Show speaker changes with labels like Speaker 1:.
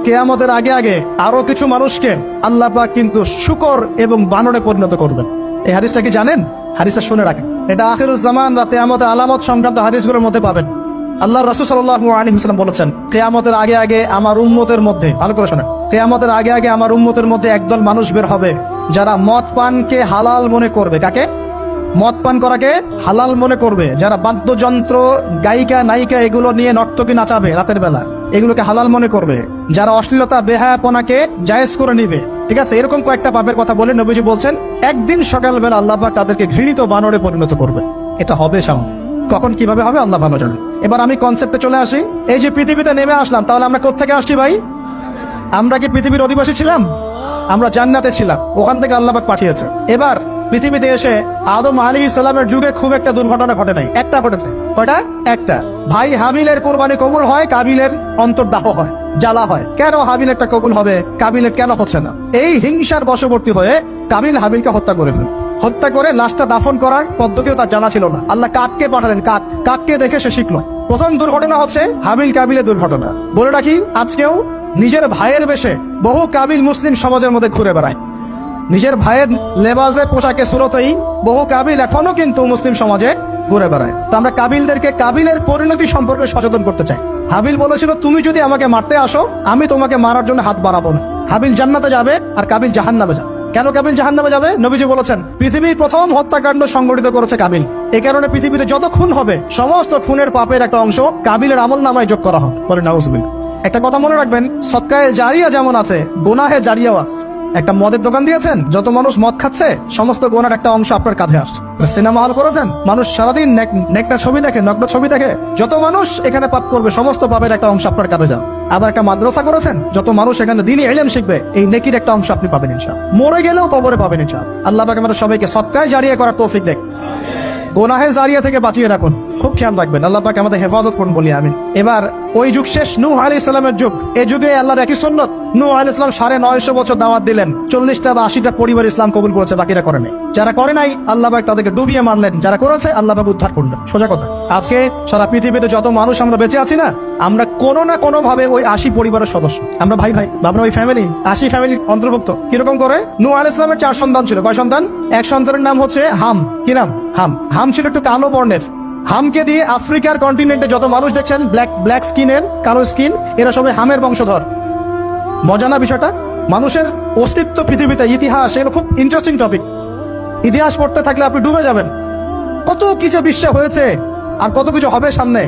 Speaker 1: কিয়ামতের আগে আগে আরো কিছু মানুষকে আল্লাহ পাক কিন্তু শূকর এবং বানরে পরিণত করবেন। এই হাদিসটা কি জানেন? হাদিসটা শুনে রাখেন। এটা আখিরুজ জামান বা কিয়ামতের আলামত সংক্রান্ত হাদিসগুলোর মধ্যে পাবেন। আল্লাহর রাসূল সাল্লাল্লাহু আলাইহি ওয়াসাল্লাম বলেছেন, কিয়ামতের আগে আগে আমার উম্মতের মধ্যে, ভালো করে শোনেন, কিয়ামতের আগে আগে আমার উম্মতের মধ্যে একদল মানুষ বের হবে যারা মদ পানকে হালাল মনে করবে। কাকে? মদ পান করাকে হালাল মনে করবে। যারা বাদ্যযন্ত্র, গায়িকা, নায়িকা এগুলো নিয়ে নর্তকী নাচাবে রাতের বেলা, এগুলোকে হালাল মনে করবে। যারা অশ্লীলতা, বেহায়াপনাকে জায়েজ করে নিবে, ঠিক আছে, এরকম কয়েকটা পাপের কথা বলে নবীজি বলছেন একদিন সকালবেলা আল্লাহ পাক তাদেরকে ঘৃণিত বানরে পরিণত করবে। এটা হবে সামনে, কখন কিভাবে হবে আল্লাহ ভালো জানে। এবার আমি কনসেপ্টে চলে আসি। এই যে পৃথিবীতে নেমে আসলাম, তাহলে আমরা কোত্থেকে আসছি ভাই? আমরা কি পৃথিবীর অধিবাসী ছিলাম? আমরা জান্নাতে ছিলাম, ওখান থেকে আল্লাহ পাক পাঠিয়েছে। এবার পৃথিবীতে এসে আদম আলাইহিস সালামের যুগে খুব একটা দুর্ঘটনা ঘটে নাই, একটা ঘটেছে। কয়টা? একটা। ভাই হাবিলের কোরবানি কবুল হয়, কাবিলের অন্তর্দাহ হয়, জ্বালা হয়। কেন হাবিলেরটা কবুল হবে, কাবিলের কেন হচ্ছে না? এই হিংসার বশবর্তী হয়ে কাবিল হাবিলকে হত্যা করে ফেলে। হত্যা করে লাশটা দাফন করার পদ্ধতিও তার জানা ছিল না। আল্লাহ কাককে পাঠালেন, কাককে দেখে সে শিখলো। প্রথম দুর্ঘটনা হচ্ছে হাবিল কাবিলের দুর্ঘটনা। বলে রাখি, আজকেও নিজের ভাইয়ের বেশে বহু কাবিল মুসলিম সমাজের মধ্যে ঘুরে বেড়ায়। নিজের ভাইয়ের লেবাসে, পোশাকে, সুরতেই বহু কাবিল এখনো কিন্তু মুসলিম সমাজে ঘুরে বেড়ায়। তো আমরা কাবিলদেরকে কাবিলের পরিণতি সম্পর্কে সচেতন করতে চাই। হাবিল বলেছিল, তুমি যদি আমাকে মারতে আসো, আমি তোমাকে মারার জন্য হাত বাড়াবো না। হাবিল জান্নাতে যাবে আর কাবিল জাহান্নামে যাবে। কেন কাবিল জাহান্নামে যাবে? নবীজি বলেছেন, পৃথিবীর প্রথম হত্যাকাণ্ড সংগঠিত করেছে কাবিল। এই কারণে পৃথিবীতে যত খুন হবে, সমস্ত খুনের পাপের একটা অংশ কাবিলের আমলনামায় যোগ করা হবে। বলে নাউজুবিল্লাহ। একটা কথা মনে রাখবেন, সদকায়ে জারিয়া যেমন আছে, গুনাহে জারিয়াও আছে। একটা মদের দোকান দিয়েছেন, যত মানুষ মদ খাচ্ছে, সমস্ত গোনার একটা অংশ আপনার কাঁধে আসছে। সিনেমা হল করেছেন, মানুষ সারাদিন নেকটা ছবি দেখে, নগ্ন ছবি দেখে, যত মানুষ এখানে পাপ করবে, সমস্ত পাপের একটা অংশ আপনার কাঁধে যাবে। আবার একটা মাদ্রাসা করেছেন, যত মানুষ এখানে দ্বীনি ইলম শিখবে, এই নেকির একটা অংশ আপনি পাবেন ইনশাআল্লাহ। মরে গেলেও কবরে পাবেন ইনশাআল্লাহ। আল্লাহ পাক আমাদের সবাইকে সদকায়ে জারিয়া করার তৌফিক দেন। গোনাহে জারিয়া থেকে বাঁচিয়ে রাখুন, খুব খেয়াল রাখবেন। আল্লাহ পাক আমাদের হেফাজত করুন বলি আমিন। এবার ওই যুগ শেষ, নূহ আলাইহিস সালামের যুগ। এই যুগে আল্লাহর একই সুন্নাত। নূহ আলাইহিস সালাম 950 বছর দাওয়াত দিলেন, 40টা বা 80টা পরিবার ইসলাম কবুল করেছে, বাকিরা করে নাই। যারা করে নাই আল্লাহ পাক তাদেরকে ডুবিয়ে মারলেন, যারা করেছে আল্লাহ পাক উদ্ধার করলেন। সোজা কথা। আজকে সারা পৃথিবীতে যত মানুষ আমরা বেঁচে আছি না, আমরা কোনো না কোনো ভাবে ওই 80 পরিবারের সদস্য। আমরা ভাই ভাই, আমরা ওই ফ্যামিলি, 80 ফ্যামিলির অন্তর্ভুক্ত। কিরকম করে? নূহ আলাইহিস সালামের 4 সন্তান ছিল। কয় সন্তান? এক সন্তানের নাম হচ্ছে হাম। কি নাম? হাম। হাম ছিল একটু কালো বর্ণের। হামকে দিয়ে আফ্রিকার কন্টিনেন্টে যত মানুষ দেখছেন ব্ল্যাক স্কিনের, কালো স্কিন, এরা সবাই হামের বংশধর। মজা না বিষয়টা? মানুষের অস্তিত্ব পৃথিবীতে, ইতিহাস, এগুলো খুব ইন্টারেস্টিং টপিক। ইতিহাস পড়তে থাকলে আপনি ডুবে যাবেন। কত কিছু বিশ্বে হয়েছে আর কত কিছু হবে সামনে।